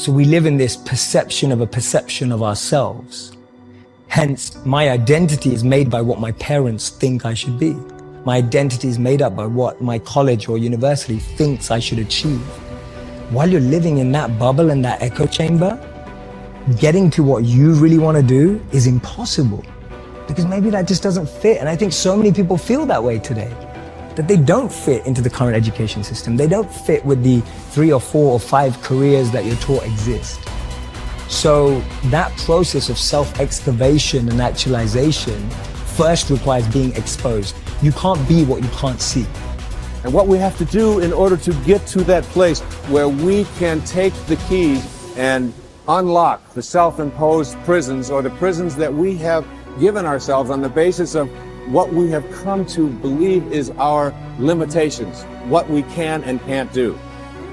So we live in this perception of a perception of ourselves. Hence, my identity is made by what my parents think I should be. My identity is made up by what my college or university thinks I should achieve. While you're living in that bubble and that echo chamber, getting to what you really want to do is impossible, because maybe that just doesn't fit. And I think so many people feel that way today, that they don't fit into the current education system. They don't fit with the 3 or 4 or 5 careers that you're taught exist. So that process of self-excavation and actualization first requires being exposed. You can't be what you can't see. And what we have to do in order to get to that place where we can take the keys and unlock the self-imposed prisons, or the prisons that we have given ourselves on the basis of what we have come to believe is our limitations, what we can and can't do.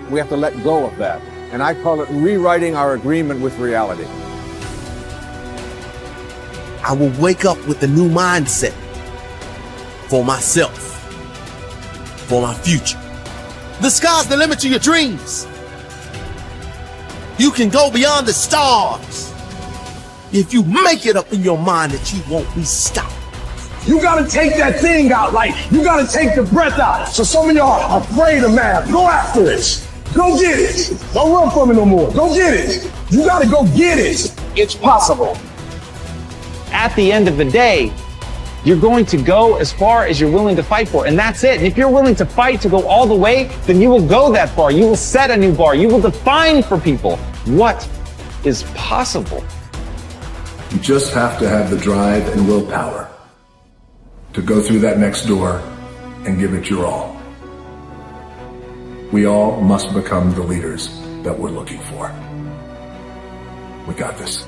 We have to let go of that. And I call it rewriting our agreement with reality. I will wake up with a new mindset for myself, for my future. The sky's the limit to your dreams. You can go beyond the stars if you make it up in your mind that you won't be stopped. You gotta take that thing out, like you gotta take the breath out. So some of y'all are afraid of math. Go after it. Go get it. Don't run from it no more. Go get it. You gotta go get it. It's possible. At the end of the day, you're going to go as far as you're willing to fight for, and that's it. And if you're willing to fight to go all the way, then you will go that far. You will set a new bar. You will define for people what is possible. You just have to have the drive and willpower to go through that next door and give it your all. We all must become the leaders that we're looking for. We got this.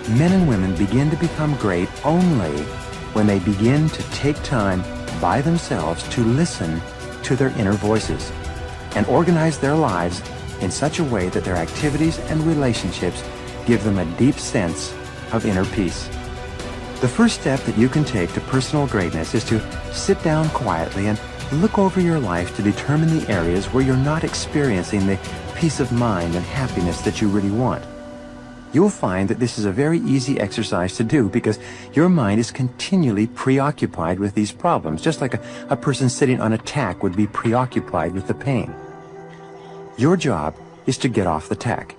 Men and women begin to become great only when they begin to take time by themselves to listen to their inner voices and organize their lives in such a way that their activities and relationships give them a deep sense of inner peace. The first step that you can take to personal greatness is to sit down quietly and look over your life to determine the areas where you're not experiencing the peace of mind and happiness that you really want. You'll find that this is a very easy exercise to do because your mind is continually preoccupied with these problems, just like a person sitting on a tack would be preoccupied with the pain. Your job is to get off the tack.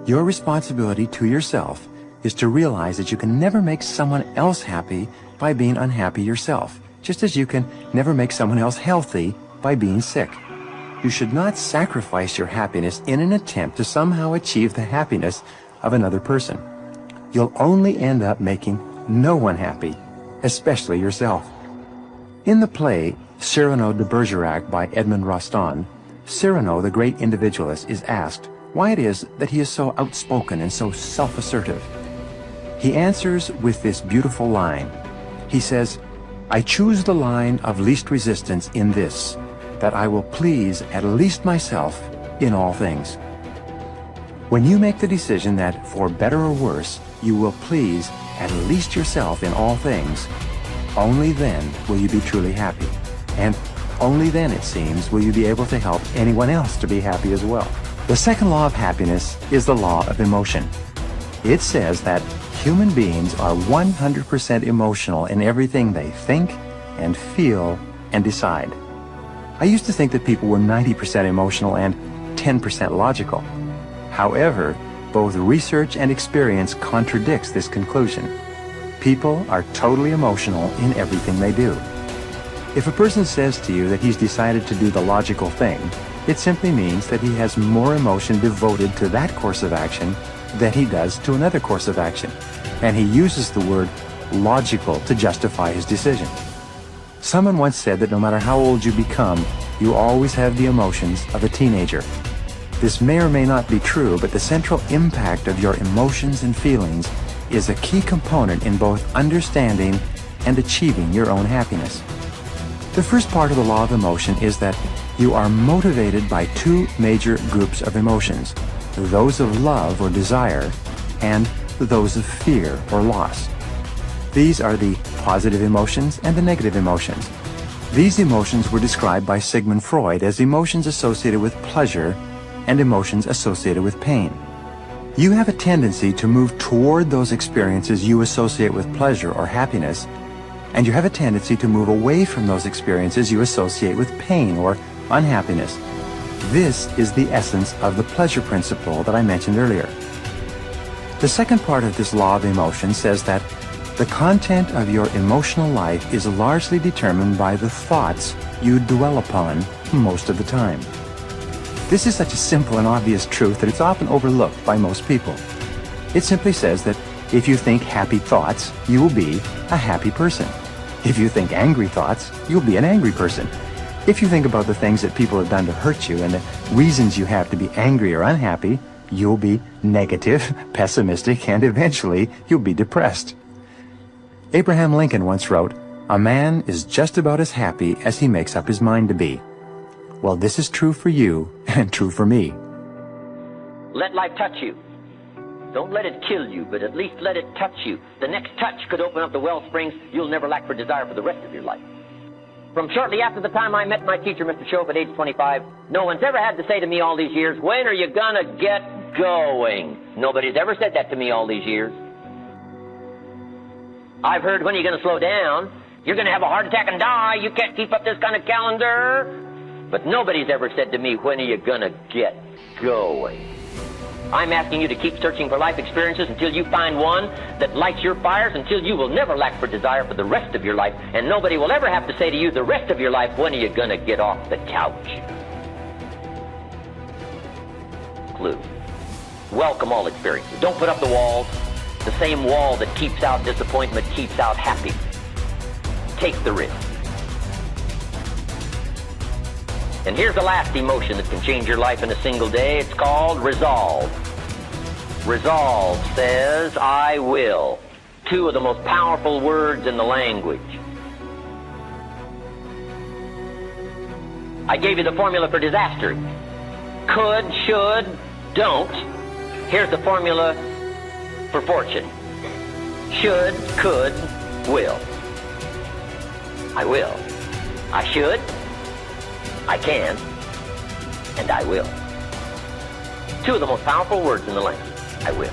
Your responsibility to yourself is to realize that you can never make someone else happy by being unhappy yourself, just as you can never make someone else healthy by being sick. You should not sacrifice your happiness in an attempt to somehow achieve the happiness of another person. You'll only end up making no one happy, especially yourself. In the play Cyrano de Bergerac by Edmond Rostand, Cyrano, the great individualist, is asked why it is that he is so outspoken and so self-assertive. He answers with this beautiful line. He says, "I choose the line of least resistance in this, that I will please at least myself in all things." When you make the decision that, for better or worse, you will please at least yourself in all things, only then will you be truly happy. And only then, it seems, will you be able to help anyone else to be happy as well. The second law of happiness is the law of emotion. It says that human beings are 100% emotional in everything they think and feel and decide. I used to think that people were 90% emotional and 10% logical. However, both research and experience contradicts this conclusion. People are totally emotional in everything they do. If a person says to you that he's decided to do the logical thing, it simply means that he has more emotion devoted to that course of action than he does to another course of action, and he uses the word logical to justify his decision. Someone once said that no matter how old you become, you always have the emotions of a teenager. This may or may not be true, but the central impact of your emotions and feelings is a key component in both understanding and achieving your own happiness. The first part of the law of emotion is that you are motivated by two major groups of emotions, those of love or desire, and those of fear or loss. These are the positive emotions and the negative emotions. These emotions were described by Sigmund Freud as emotions associated with pleasure and emotions associated with pain. You have a tendency to move toward those experiences you associate with pleasure or happiness, and you have a tendency to move away from those experiences you associate with pain or unhappiness. This is the essence of the pleasure principle that I mentioned earlier. The second part of this law of emotion says that the content of your emotional life is largely determined by the thoughts you dwell upon most of the time. This is such a simple and obvious truth that it's often overlooked by most people. It simply says that if you think happy thoughts, you will be a happy person. If you think angry thoughts, you'll be an angry person. If you think about the things that people have done to hurt you and the reasons you have to be angry or unhappy, you'll be negative, pessimistic, and eventually you'll be depressed. Abraham Lincoln once wrote, "A man is just about as happy as he makes up his mind to be." Well, this is true for you and true for me. Let life touch you. Don't let it kill you, but at least let it touch you. The next touch could open up the well springs you'll never lack for desire for the rest of your life. From shortly after the time I met my teacher, Mr. Shope, at age 25, no one's ever had to say to me all these years, "When are you gonna get going?" Nobody's ever said that to me all these years. I've heard, "When are you gonna slow down? You're gonna have a heart attack and die. You can't keep up this kind of calendar." But nobody's ever said to me, "When are you gonna get going?" I'm asking you to keep searching for life experiences until you find one that lights your fires, until you will never lack for desire for the rest of your life, and nobody will ever have to say to you the rest of your life, "When are you gonna get off the couch?" Clue. Welcome all experiences. Don't put up the walls. The same wall that keeps out disappointment keeps out happiness. Take the risk. And here's the last emotion that can change your life in a single day. It's called resolve. Resolve says, "I will." Two of the most powerful words in the language. I gave you the formula for disaster. Could, should, don't. Here's the formula for fortune. Should, could, will. I will. I should. I can, and I will. Two of the most powerful words in the language. I will.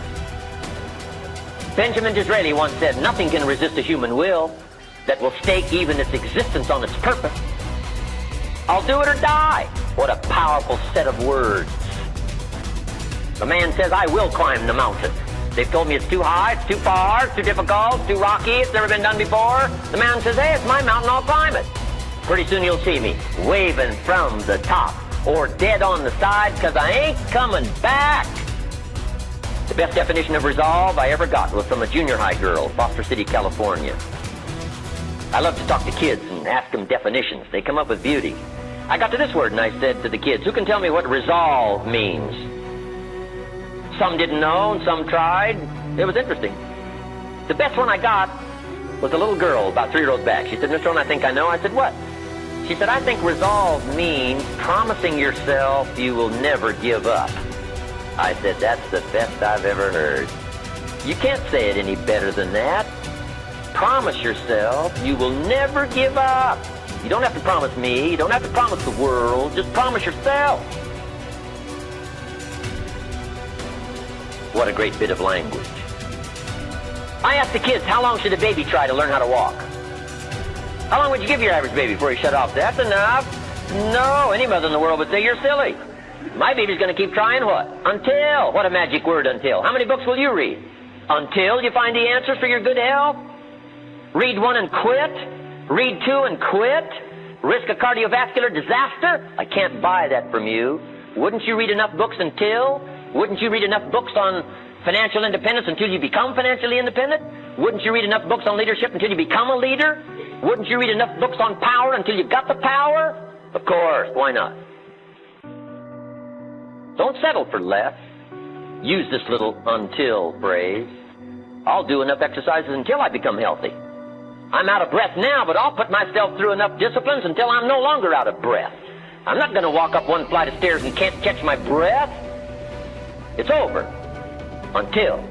Benjamin Disraeli once said, "Nothing can resist a human will that will stake even its existence on its purpose." I'll do it or die. What a powerful set of words. The man says, "I will climb the mountain." They've told me it's too high, it's too far, it's too difficult, it's too rocky, it's never been done before. The man says, "Hey, it's my mountain, I'll climb it." Pretty soon you'll see me waving from the top or dead on the side, because I ain't coming back. The best definition of resolve I ever got was from a junior high girl, Foster City, California. I love to talk to kids and ask them definitions. They come up with beauty. I got to this word and I said to the kids, "Who can tell me what resolve means?" Some didn't know and some tried. It was interesting. The best one I got was a little girl about 3 rows back. She said, "Mr. Rohn, I think I know." I said, "What?" She said, "I think resolve means promising yourself you will never give up." I said, "That's the best I've ever heard. You can't say it any better than that. Promise yourself you will never give up. You don't have to promise me. You don't have to promise the world. Just promise yourself." What a great bit of language. I asked the kids, how long should a baby try to learn how to walk? How long would you give your average baby before he shut off? That's enough. No, any mother in the world would say you're silly. My baby's going to keep trying what? Until. What a magic word, until. How many books will you read? Until you find the answers for your good health? Read 1 and quit? Read 2 and quit? Risk a cardiovascular disaster? I can't buy that from you. Wouldn't you read enough books until? Wouldn't you read enough books on financial independence until you become financially independent? Wouldn't you read enough books on leadership until you become a leader? Wouldn't you read enough books on power until you got the power? Of course, why not? Don't settle for less. Use this little until phrase. I'll do enough exercises until I become healthy. I'm out of breath now, but I'll put myself through enough disciplines until I'm no longer out of breath. I'm not going to walk up 1 flight of stairs and can't catch my breath. It's over. Until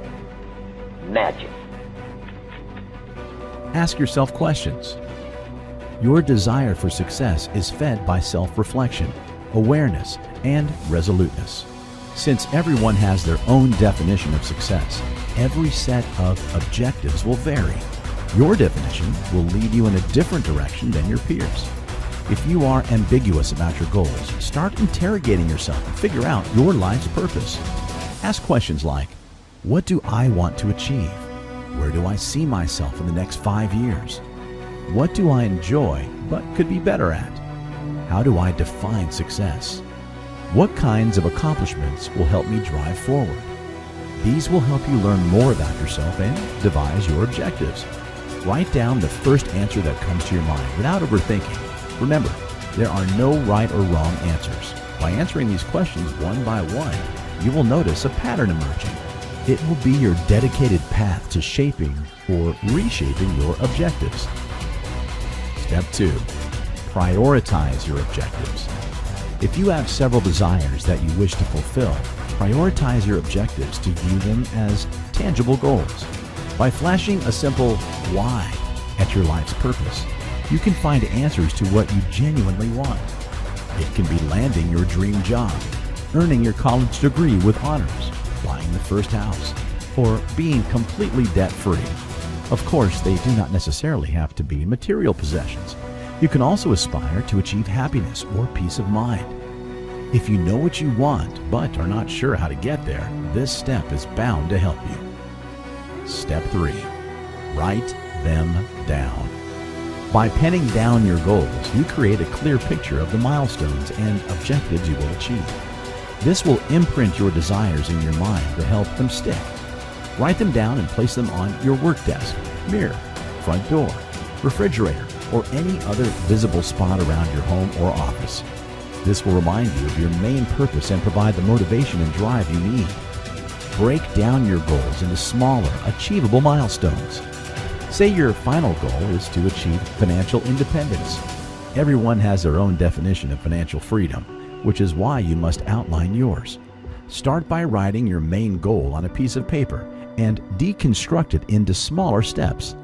magic. Ask yourself questions. Your desire for success is fed by self-reflection, awareness, and resoluteness. Since everyone has their own definition of success, every set of objectives will vary. Your definition will lead you in a different direction than your peers. If you are ambiguous about your goals, start interrogating yourself and figure out your life's purpose. Ask questions like, what do I want to achieve? Where do I see myself in the next 5 years? What do I enjoy but could be better at? How do I define success? What kinds of accomplishments will help me drive forward? These will help you learn more about yourself and devise your objectives. Write down the first answer that comes to your mind without overthinking. Remember, there are no right or wrong answers. By answering these questions one by one, you will notice a pattern emerging. It will be your dedicated path to shaping or reshaping your objectives. Step 2. Prioritize your objectives. If you have several desires that you wish to fulfill, prioritize your objectives to view them as tangible goals. By flashing a simple why at your life's purpose, you can find answers to what you genuinely want. It can be landing your dream job, earning your college degree with honors, buying the first house, or being completely debt-free. Of course, they do not necessarily have to be material possessions. You can also aspire to achieve happiness or peace of mind. If you know what you want but are not sure how to get there, this step is bound to help you. Step 3. Write them down. By penning down your goals, you create a clear picture of the milestones and objectives you will achieve. This will imprint your desires in your mind to help them stick. Write them down and place them on your work desk, mirror, front door, refrigerator, or any other visible spot around your home or office. This will remind you of your main purpose and provide the motivation and drive you need. Break down your goals into smaller, achievable milestones. Say your final goal is to achieve financial independence. Everyone has their own definition of financial freedom, which is why you must outline yours. Start by writing your main goal on a piece of paper and deconstruct it into smaller steps.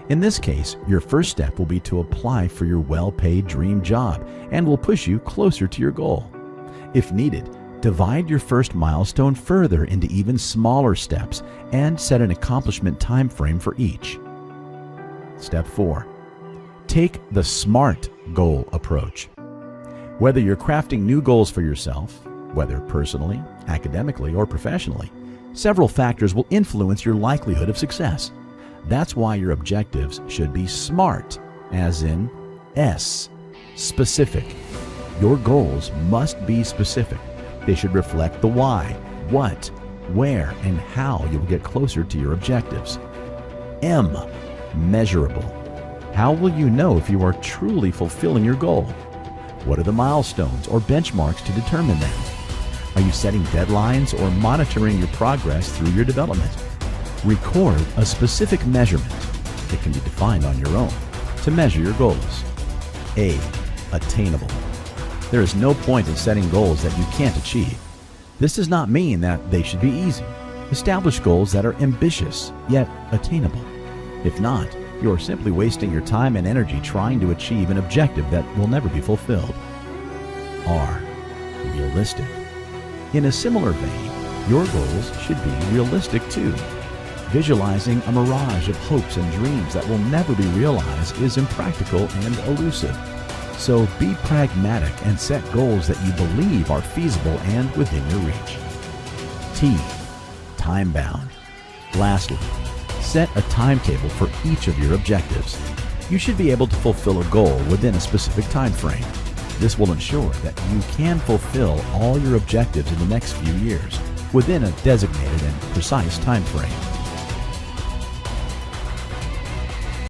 In this case, your first step will be to apply for your well-paid dream job and will push you closer to your goal. If needed, divide your first milestone further into even smaller steps and set an accomplishment time frame for each. Step 4. Take the SMART goal approach. Whether you're crafting new goals for yourself, whether personally, academically, or professionally, several factors will influence your likelihood of success. That's why your objectives should be SMART, as in S, specific. Your goals must be specific. They should reflect the why, what, where, and how you will get closer to your objectives. M, measurable. How will you know if you are truly fulfilling your goal? What are the milestones or benchmarks to determine that? Are you setting deadlines or monitoring your progress through your development? Record a specific measurement. It can be defined on your own to measure your goals. A, attainable. There is no point in setting goals that you can't achieve. This does not mean that they should be easy. Establish goals that are ambitious yet attainable. If not, you are simply wasting your time and energy trying to achieve an objective that will never be fulfilled. R, realistic. In a similar vein, your goals should be realistic too. Visualizing a mirage of hopes and dreams that will never be realized is impractical and elusive. So be pragmatic and set goals that you believe are feasible and within your reach. T, time-bound. Lastly, set a timetable for each of your objectives. You should be able to fulfill a goal within a specific time frame. This will ensure that you can fulfill all your objectives in the next few years within a designated and precise time frame.